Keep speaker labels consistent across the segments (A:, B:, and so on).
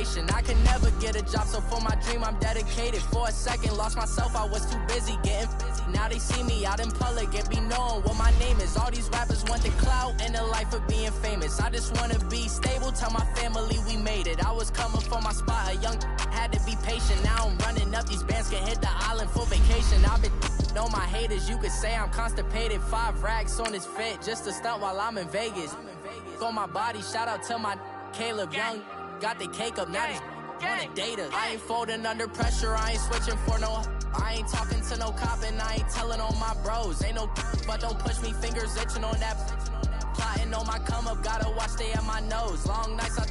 A: vacation. I could never get a job, so for my dream I'm dedicated. For a second, lost myself, I was too busy getting busy. Now they see me out in public and be knowing what my name is. All these rappers want the clout and the life of being famous. I just wanna be stable, tell my family we made it. I was coming for my spot, a young had to be patient. Now I'm running up, these bands can hit the island for vacation. I've been know my haters, you could say I'm constipated. 5 racks on his fit, just to stunt while I'm in Vegas. On my body, shout out to my Caleb Young. Got the cake up, now they wanna date us. I ain't folding under pressure, I ain't switching for no. I ain't talking to no cop and I ain't telling on my bros. Ain't no but don't push me, fingers itching on that. Plotting on my come up, gotta watch stay at my nose. Long nights I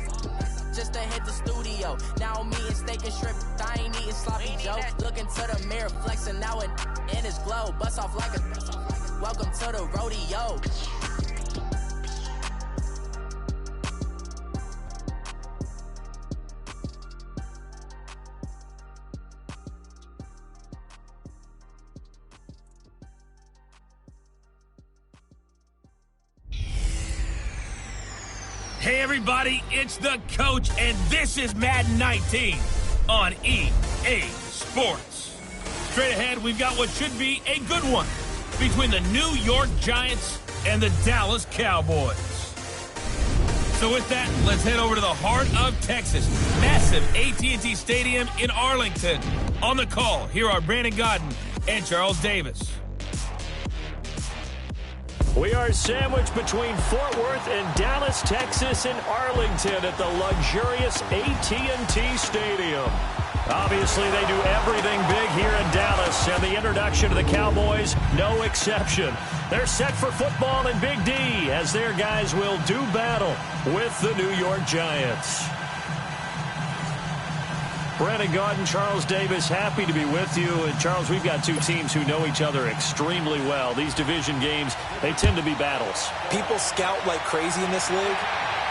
A: just to hit the studio. Now I'm eating steak and shrimp, I ain't eating sloppy Joe. Looking to the mirror, flexing now it in his glow. Bust off like a welcome to the rodeo.
B: Hey everybody, it's the coach, and this is Madden 19 on EA Sports. Straight ahead, we've got what should be a good one between the New York Giants and the Dallas Cowboys. So with that, let's head over to the heart of Texas. Massive AT&T Stadium in Arlington. On the call, here are Brandon Godden and Charles Davis.
C: We are sandwiched between Fort Worth and Dallas, Texas, and Arlington at the luxurious AT&T Stadium. Obviously, they do everything big here in Dallas, and the introduction to the Cowboys, no exception. They're set for football in Big D as their guys will do battle with the New York Giants. Brandon Gaudin, Charles Davis, happy to be with you. And, Charles, we've got two teams who know each other extremely well. These division games, they tend to be battles.
D: People scout like crazy in this league,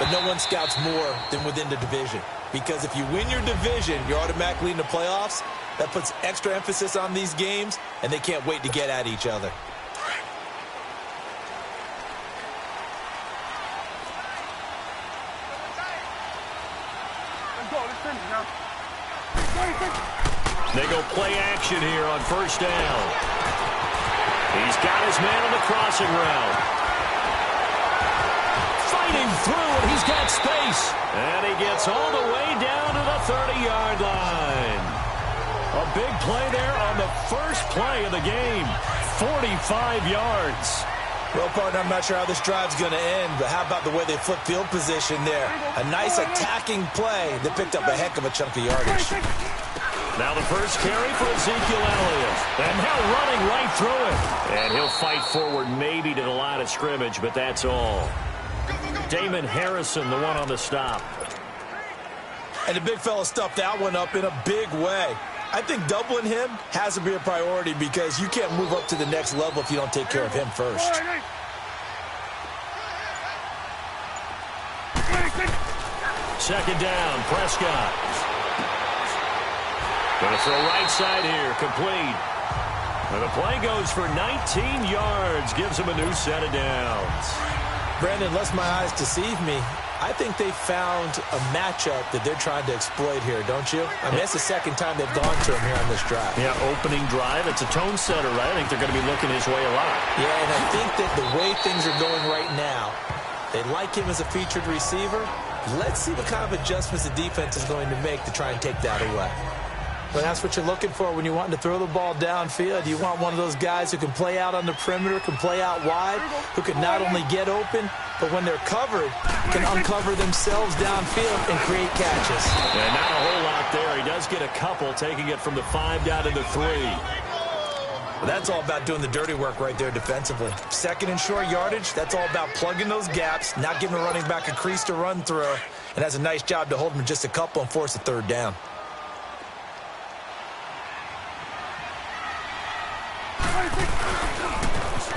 D: but no one scouts more than within the division. Because if you win your division, you're automatically in the playoffs. That puts extra emphasis on these games, and they can't wait to get at each other.
C: They go play action here on first down. He's got his man on the crossing route. Fighting through, and he's got space. And he gets all the way down to the 30-yard line. A big play there on the first play of the game. 45 yards.
D: Well, partner, I'm not sure how this drive's going to end, but how about the way they flip field position there? A nice attacking play that picked up a heck of a chunk of yardage.
C: Now the first carry for Ezekiel Elliott. And now running right through it. And he'll fight forward maybe to the line of scrimmage, but that's all. Damon Harrison, the one on the stop.
D: And the big fella stuffed that one up in a big way. I think doubling him has to be a priority because you can't move up to the next level if you don't take care of him first.
C: Second down, Prescott. Going to throw right side here, complete. And the play goes for 19 yards, gives him a new set of downs.
D: Brandon, lest my eyes deceive me, I think they found a matchup that they're trying to exploit here, don't you? I mean, that's the second time they've gone to him here on this drive.
C: Yeah, opening drive. It's a tone setter, right? I think they're going to be looking his way a lot.
D: Yeah, and I think that the way things are going right now, they like him as a featured receiver. Let's see what kind of adjustments the defense is going to make to try and take that away. Well, that's what you're looking for when you're wanting to throw the ball downfield. You want one of those guys who can play out on the perimeter, can play out wide, who can not only get open, but when they're covered, can uncover themselves downfield and create catches.
C: Yeah, not a whole lot there. He does get a couple, taking it from the 5 down to the 3.
D: Well, that's all about doing the dirty work right there defensively. Second and short yardage, that's all about plugging those gaps, not giving a running back a crease to run through, and has a nice job to hold him just a couple and force a third down.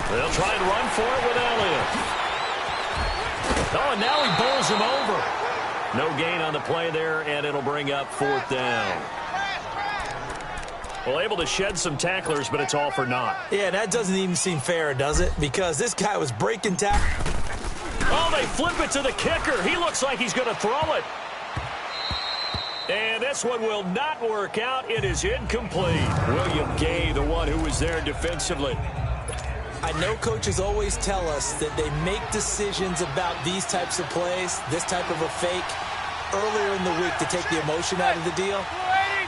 C: They'll try and run for it with Elliott. Oh, and now he bowls him over. No gain on the play there, and it'll bring up 4th down. Well, able to shed some tacklers, but it's all for naught.
D: Yeah, that doesn't even seem fair, does it? Because this guy was breaking tackles.
C: Oh, they flip it to the kicker. He looks like he's going to throw it. this one will not work out. It is incomplete. William Gay, the one who was there defensively.
D: I know coaches always tell us that they make decisions about these types of plays, this type of a fake, earlier in the week to take the emotion out of the deal.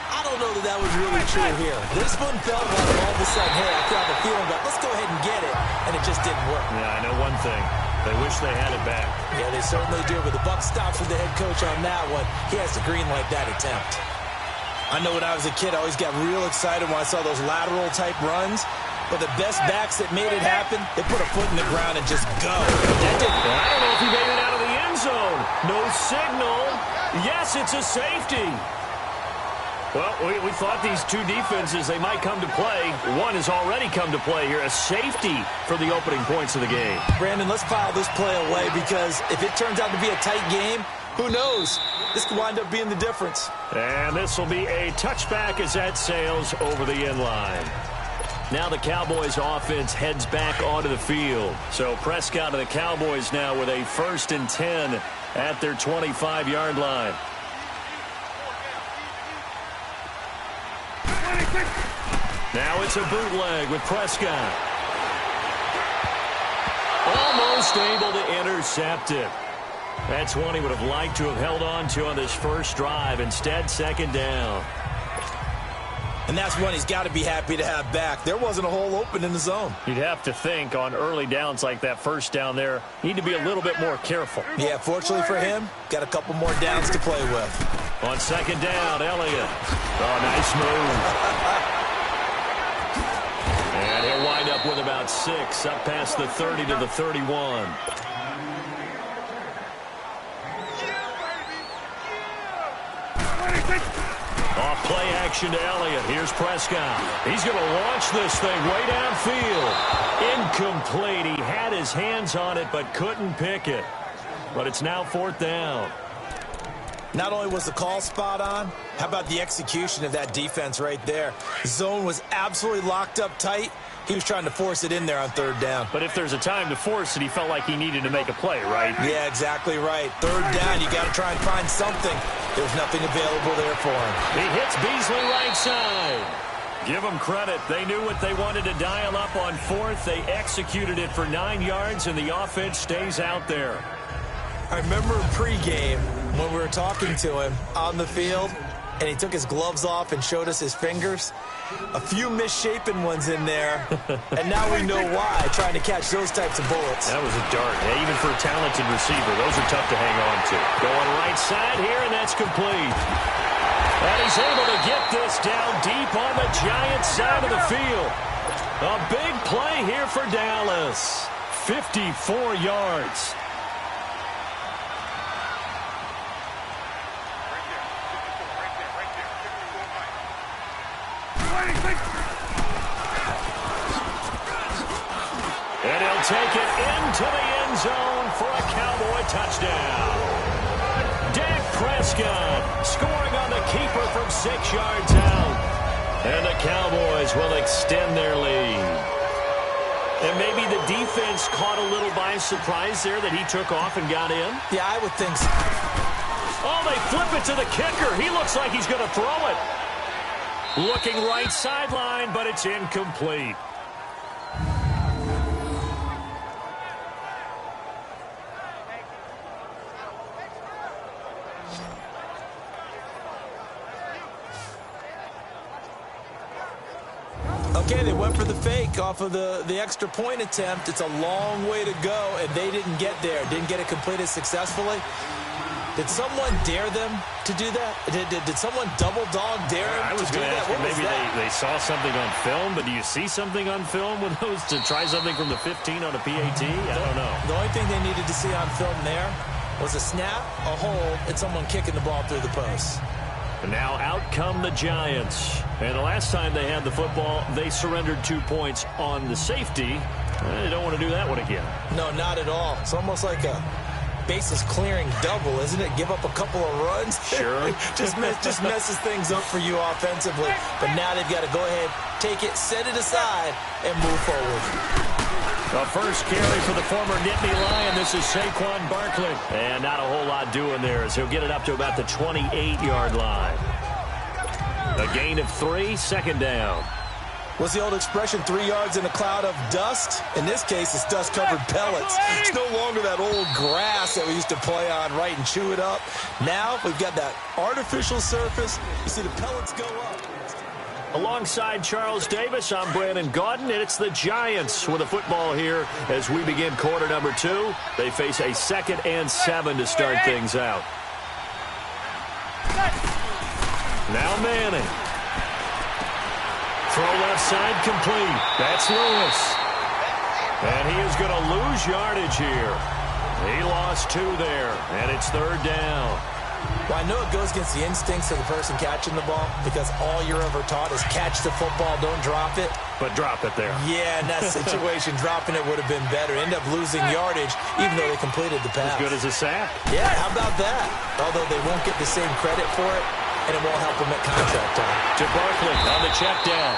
D: I don't know that that was really true here. This one felt like all of a sudden, hey, I feel the feeling about let's go ahead and get it, and it just didn't work.
C: Yeah, I know one thing. They wish they had it back.
D: Yeah, they certainly do, but the buck stops with the head coach on that one. He has to green light that attempt. I know when I was a kid, I always got real excited when I saw those lateral-type runs. But the best backs that made it happen, they put a foot in the ground and just go.
C: That didn't. I don't know if he made it out of the end zone. No signal. Yes, it's a safety. Well, we thought these two defenses, they might come to play. One has already come to play here. A safety for the opening points of the game.
D: Brandon, let's file this play away because if it turns out to be a tight game, who knows? This could wind up being the difference.
C: And this will be a touchback as that sails over the end line. Now the Cowboys offense heads back onto the field. So Prescott and the Cowboys now with a 1st and 10 at their 25-yard line. Now it's a bootleg with Prescott. Almost able to intercept it. That's one he would have liked to have held on to on this first drive. Instead, 2nd down.
D: And that's one he's got to be happy to have back. There wasn't a hole open in the zone.
C: You'd have to think on early downs like that first down there, need to be a little bit more careful.
D: Yeah, fortunately for him, got a couple more downs to play with.
C: On 2nd down, Elliott. Oh, nice move. And he'll wind up with about 6, up past the 30 to the 31. Off play action to Elliott. Here's Prescott. He's going to launch this thing way downfield. Incomplete. He had his hands on it but couldn't pick it. But it's now 4th down.
D: Not only was the call spot on, how about the execution of that defense right there? The zone was absolutely locked up tight. He was trying to force it in there on 3rd down.
C: But if there's a time to force it, he felt like he needed to make a play, right?
D: Yeah, exactly right. 3rd down, you got to try and find something. There's nothing available there for him.
C: He hits Beasley right side. Give them credit. They knew what they wanted to dial up on 4th. They executed it for 9 yards, and the offense stays out there.
D: I remember in pregame when we were talking to him on the field, and he took his gloves off and showed us his fingers. A few misshapen ones in there, and now we know why, trying to catch those types of bullets.
C: That was a dart. Hey, even for a talented receiver, those are tough to hang on to. Going right side here, and that's complete. And he's able to get this down deep on the Giants side of the field. A big play here for Dallas. 54 yards. And he'll take it into the end zone for a Cowboy touchdown. Dak Prescott scoring on the keeper from 6 yards out. And the Cowboys will extend their lead. And maybe the defense caught a little by surprise there that he took off and got in.
D: Yeah, I would think so.
C: Oh, they flip it to the kicker. He looks like he's going to throw it. Looking right sideline, but it's incomplete.
D: Okay, they went for the fake off of the extra point attempt. It's a long way to go, and they didn't get there. Didn't get it completed successfully. Did someone dare them to do that? Did someone double dog dare them
C: I was
D: to do
C: going to
D: that?
C: ask you, maybe they saw something on film, but do you see something on film with those to try something from the 15 on a PAT? I don't know.
D: The only thing they needed to see on film there was a snap, a hold, and someone kicking the ball through the post.
C: And now out come the Giants. And the last time they had the football, they surrendered 2 points on the safety. They don't want to do that one again.
D: No, not at all. It's almost like a bases clearing double, isn't it? Give up a couple of runs.
C: Sure.
D: just messes things up for you offensively. But now they've got to go ahead, take it, set it aside, and move forward.
C: The first carry for the former Nittany Lion. This is Saquon Barkley. And not a whole lot doing there as he'll get it up to about the 28-yard line. A gain of 3, second down.
D: What's the old expression, 3 yards in a cloud of dust? In this case, it's dust-covered pellets. It's no longer that old grass that we used to play on, right, and chew it up. Now we've got that artificial surface. You see the pellets go up.
C: Alongside Charles Davis, I'm Brandon Gaudin, and it's the Giants with the football here as we begin quarter number 2. They face a 2nd and 7 to start things out. Now Manning. Throw left side complete. That's Lewis. And he is going to lose yardage here. He lost 2 there, and it's 3rd down.
D: Well, I know it goes against the instincts of the person catching the ball because all you're ever taught is catch the football, don't drop it.
C: But drop it there.
D: Yeah, in that situation, dropping it would have been better. End up losing yardage, even though they completed the pass.
C: As good as a sack.
D: Yeah, how about that? Although they won't get the same credit for it, and it won't help them at contract time.
C: To Barkley on the check down.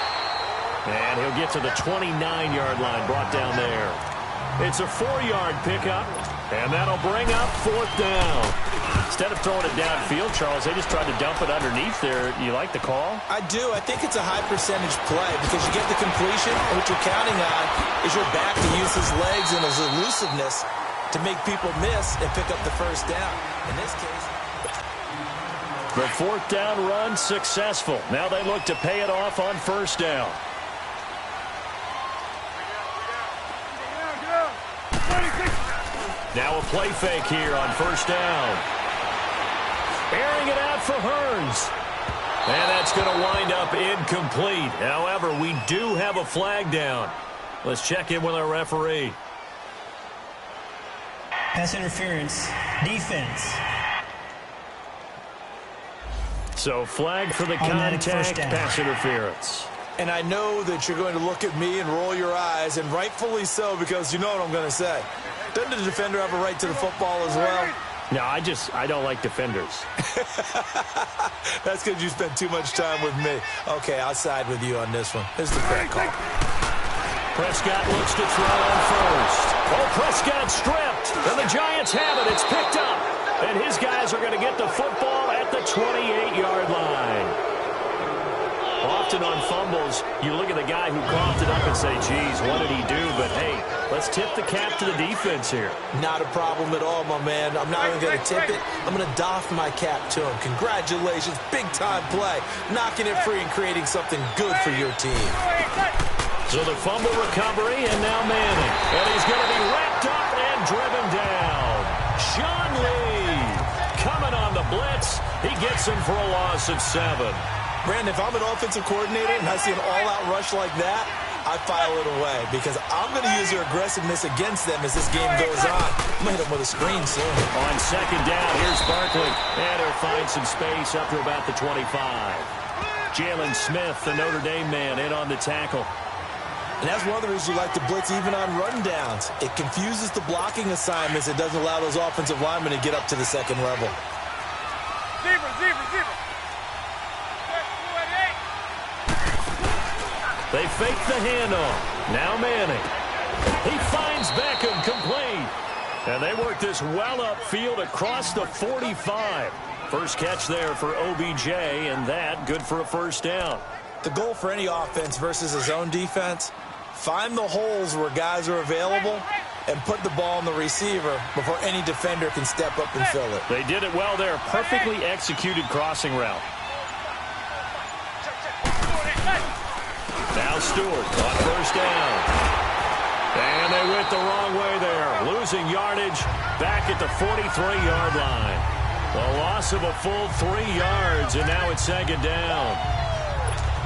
C: And he'll get to the 29-yard line, brought down there. It's a 4-yard pickup, and that'll bring up 4th down. Instead of throwing it downfield, Charles, they just tried to dump it underneath there. You like the call?
D: I do. I think it's a high-percentage play because you get the completion, and what you're counting on is your back to use his legs and his elusiveness to make people miss and pick up the 1st down. In this case,
C: the 4th down run successful. Now they look to pay it off on 1st down. Now a play fake here on 1st down. Airing it out for Hearns. And that's going to wind up incomplete. However, we do have a flag down. Let's check in with our referee.
E: Pass interference. Defense.
C: So flag for the contact, pass interference.
D: and I know that you're going to look at me and roll your eyes, and rightfully so, because you know what I'm going to say. Doesn't the defender have a right to the football as well?
C: No, I don't like defenders.
D: That's because you spent too much time with me. Okay, I'll side with you on this one. Here's the correct call.
C: Prescott looks to throw on first. Oh, Prescott stripped. And the Giants have it. It's picked up. And his guys are going to get the football at the 28-yard line. Often on fumbles, you look at the guy who coughed it up and say, geez, what did he do? But, hey, let's tip the cap to the defense here.
D: Not a problem at all, my man. I'm not even going to tip it. I'm going to doff my cap to him. Congratulations. Big-time play. Knocking it free and creating something good for your team.
C: So the fumble recovery, and now Manning. And he's going to be wrapped up and driven down. Sean Lee coming on the blitz. He gets him for a loss of 7.
D: Brandon, if I'm an offensive coordinator and I see an all-out rush like that, I file it away because I'm going to use your aggressiveness against them as this game goes on. I'm going to hit them with a screen soon.
C: On second down, here's Barkley. And he'll find some space up to about the 25. Jalen Smith, the Notre Dame man, in on the tackle.
D: And that's one of the reasons you like to blitz even on rundowns. It confuses the blocking assignments. It doesn't allow those offensive linemen to get up to the second level.
C: They fake the handoff. Now Manning. He finds Beckham complete. And they work this well upfield across the 45. First catch there for OBJ, and that good for a first down.
D: The goal for any offense versus his own defense, find the holes where guys are available and put the ball on the receiver before any defender can step up and fill it.
C: They did it well there. Perfectly executed crossing route. Now Stewart on first down. And they went the wrong way there. Losing yardage back at the 43-yard line. The loss of a full 3 yards, and now it's second down.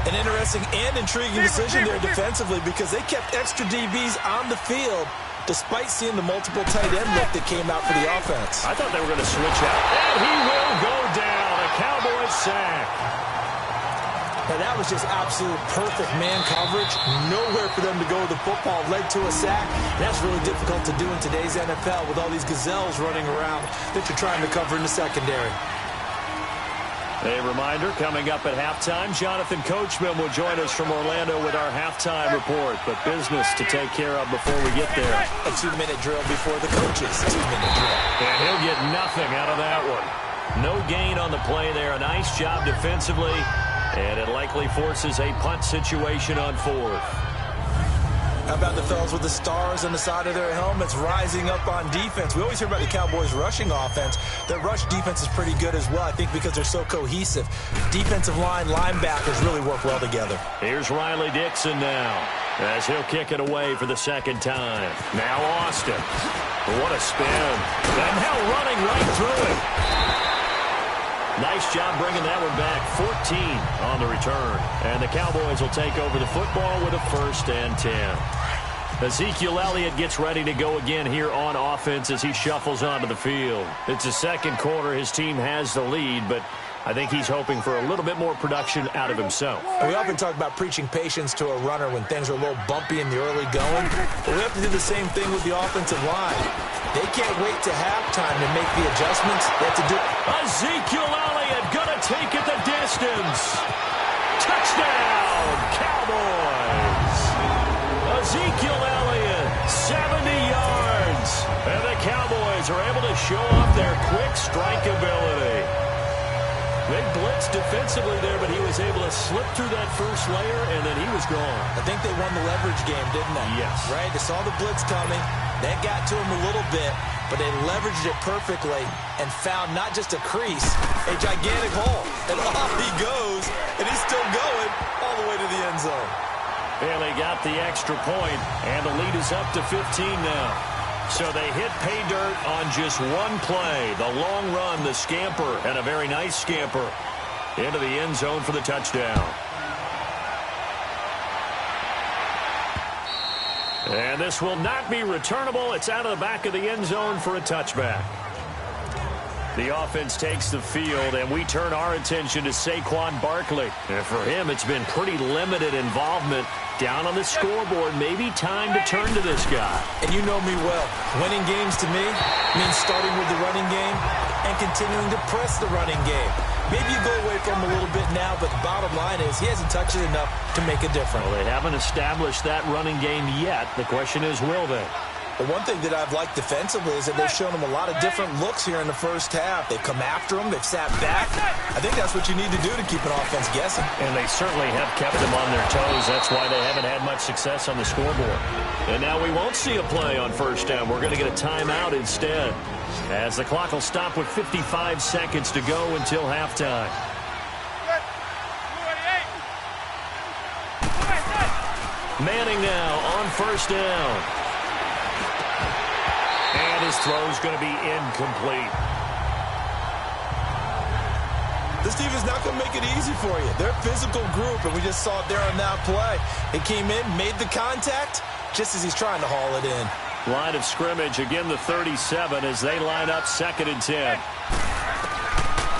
D: An interesting and intriguing decision there defensively because they kept extra DBs on the field despite seeing the multiple tight end look that came out for the offense.
C: I thought they were going to switch out. And he will go down. A Cowboys sack.
D: Now that was just absolute perfect man coverage. Nowhere for them to go with the football. Led to a sack. That's really difficult to do in today's NFL with all these gazelles running around that you're trying to cover in the secondary.
C: A reminder, coming up at halftime, Jonathan Coachman will join us from Orlando with our halftime report. But business to take care of before we get there.
D: A 2-minute drill before the coaches' 2-minute drill.
C: And he'll get nothing out of that one. No gain on the play there. A nice job defensively. And it likely forces a punt situation on 4th.
D: How about the fellas with the stars on the side of their helmets rising up on defense? We always hear about the Cowboys' rushing offense. Their rush defense is pretty good as well, I think, because they're so cohesive. Defensive line, linebackers really work well together.
C: Here's Riley Dixon now, as he'll kick it away for the second time. Now Austin. What a spin. And now running right through it. Nice job bringing that one back. 14 on the return. And the Cowboys will take over the football with a 1st and 10. Ezekiel Elliott gets ready to go again here on offense as he shuffles onto the field. It's the second quarter. His team has the lead, but I think he's hoping for a little bit more production out of himself.
D: We often talk about preaching patience to a runner when things are a little bumpy in the early going, but we have to do the same thing with the offensive line. They can't wait to halftime to make the adjustments. They have to do.
C: Ezekiel Elliott gonna take it the distance. Touchdown, Cowboys. Ezekiel Elliott, 70 yards. And the Cowboys are able to show off their quick strike ability. They blitzed defensively there, but he was able to slip through that first layer, and then he was gone.
D: I think they won the leverage game, didn't they?
C: Yes.
D: Right? They saw the blitz coming. That got to him a little bit, but they leveraged it perfectly and found not just a crease, a gigantic hole. And off he goes, and he's still going all the way to the end zone.
C: And they got the extra point, and the lead is up to 15 now. So they hit pay dirt on just one play. The long run, the scamper, and a very nice scamper into the end zone for the touchdown. And this will not be returnable. It's out of the back of the end zone for a touchback. The offense takes the field, and we turn our attention to Saquon Barkley. And for him, it's been pretty limited involvement down on the scoreboard. Maybe time to turn to this guy.
D: And you know me well. Winning games to me means starting with the running game and continuing to press the running game. Maybe you go away from him a little bit now, but the bottom line is he hasn't touched it enough to make a difference.
C: Well, they haven't established that running game yet. The question is, will they?
D: But one thing that I've liked defensively is that they've shown him a lot of different looks here in the first half. They've come after him. They've sat back. I think that's what you need to do to keep an offense guessing.
C: And they certainly have kept them on their toes. That's why they haven't had much success on the scoreboard. And now we won't see a play on first down. We're going to get a timeout instead, as the clock will stop with 55 seconds to go until halftime. Manning now on first down. And his throw's going to be incomplete.
D: This team is not going to make it easy for you. They're a physical group, and we just saw it there on that play. He came in, made the contact, just as he's trying to haul it in.
C: Line of scrimmage, again the 37 as they line up 2nd and 10.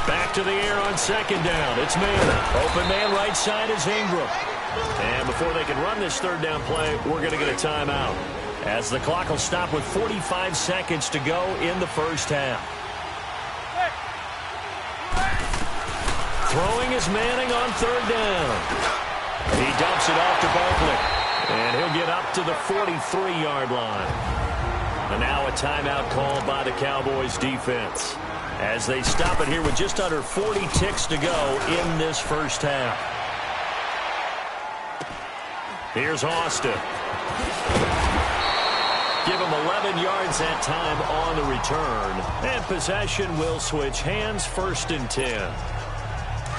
C: Back to the air on 2nd down. It's Manning. Open man right side is Ingram. And before they can run this 3rd down play, we're going to get a timeout, as the clock will stop with 45 seconds to go in the first half. Throwing is Manning on 3rd down. He dumps it off to Barkley, and he'll get up to the 43-yard line. And now a timeout called by the Cowboys defense, as they stop it here with just under 40 ticks to go in this first half. Here's Austin. Give him 11 yards that time on the return. And possession will switch hands, 1st and 10.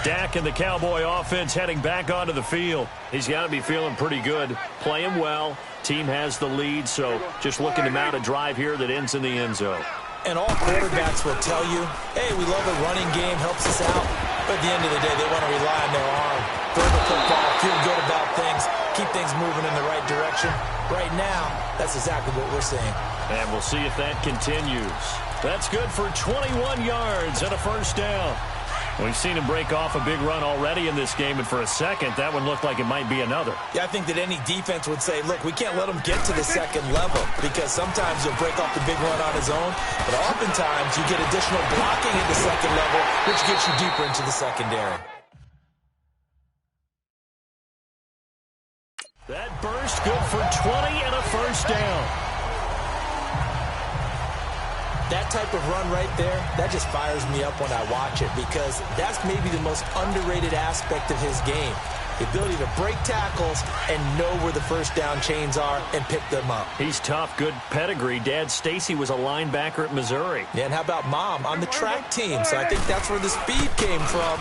C: Dak and the Cowboy offense heading back onto the field. He's got to be feeling pretty good, playing well. Team has the lead, so just looking to mount a drive here that ends in the end zone.
D: And all quarterbacks will tell you, hey, we love a running game, helps us out. But at the end of the day, they want to rely on their arm. Throw the football, feel good about things, keep things moving in the right direction. Right now, that's exactly what we're seeing.
C: And we'll see if that continues. That's good for 21 yards and a 1st down. We've seen him break off a big run already in this game, and for a second, that one looked like it might be another.
D: Yeah, I think that any defense would say, look, we can't let him get to the 2nd level, because sometimes he'll break off the big run on his own, but oftentimes you get additional blocking at the 2nd level, which gets you deeper into the secondary.
C: That burst good for 20 and a 1st down.
D: That type of run right there, that just fires me up when I watch it because that's maybe the most underrated aspect of his game. The ability to break tackles and know where the first down chains are and pick them up.
C: He's tough, good pedigree. Dad, Stacy, was a linebacker at Missouri.
D: Yeah, and how about Mom on the track team? So I think that's where the speed came from.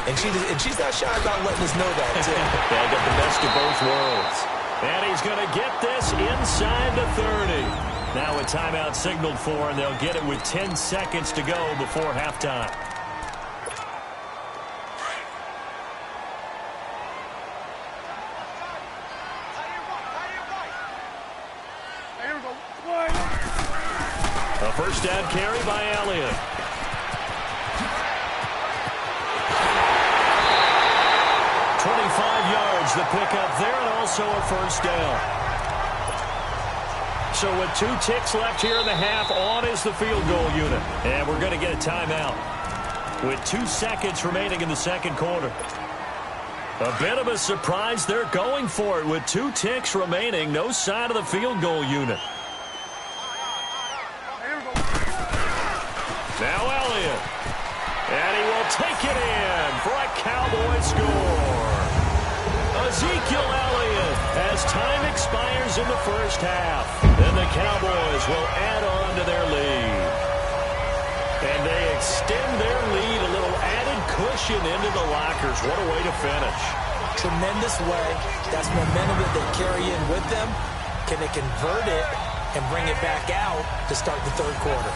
D: And she's not shy about letting us know that, too.
C: They got the best of both worlds. And he's going to get this inside the 30. Now a timeout signaled for, and they'll get it with 10 seconds to go before halftime. A first down carry by Elliott. Yards the pickup there, and also a first down. So with 2 ticks left here in the half, on is the field goal unit. And we're going to get a timeout with 2 seconds remaining in the second quarter. A bit of a surprise. They're going for it with 2 ticks remaining. No sign of the field goal unit. Now Elliott. And he will take it in for a Cowboy score. Ezekiel Elliott as time expires in the first half. And the Cowboys will add on to their lead. And they extend their lead, a little added cushion into the lockers. What a way to finish.
D: Tremendous way. That's momentum that they carry in with them. Can they convert it and bring it back out to start the third quarter?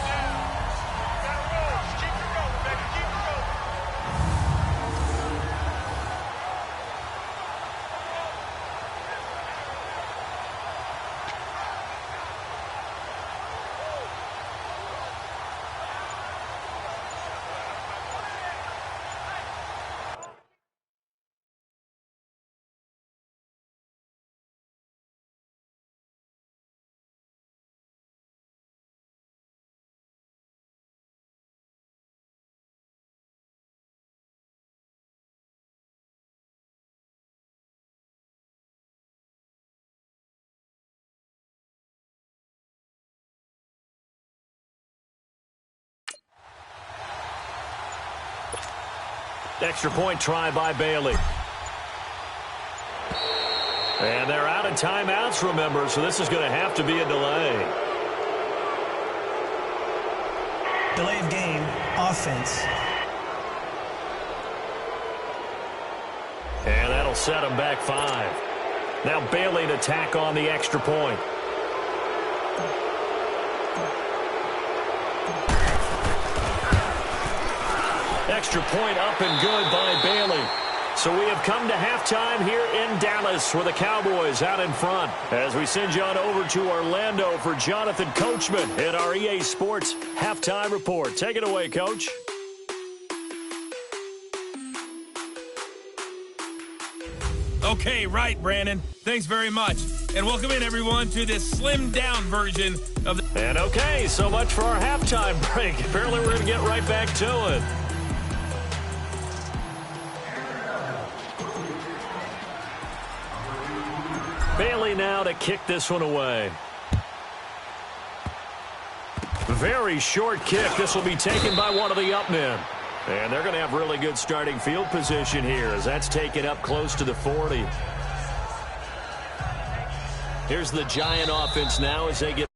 C: Extra point try by Bailey. And they're out of timeouts, remember, so this is going to have to be a delay.
E: Delay of game, offense.
C: And that'll set them back 5. Now Bailey to tack on the extra point. Extra point up and good by Bailey. So we have come to halftime here in Dallas where the Cowboys out in front. As we send you on over to Orlando for Jonathan Coachman in our EA Sports Halftime Report. Take it away, Coach.
B: Okay, right, Brandon. Thanks very much. And welcome in, everyone, to this slimmed-down version of the...
C: And okay, so much for our halftime break. Apparently we're going to get right back to it. Bailey now to kick this one away. Very short kick. This will be taken by one of the up men. And they're going to have really good starting field position here as that's taken up close to the 40. Here's the Giant offense now as they get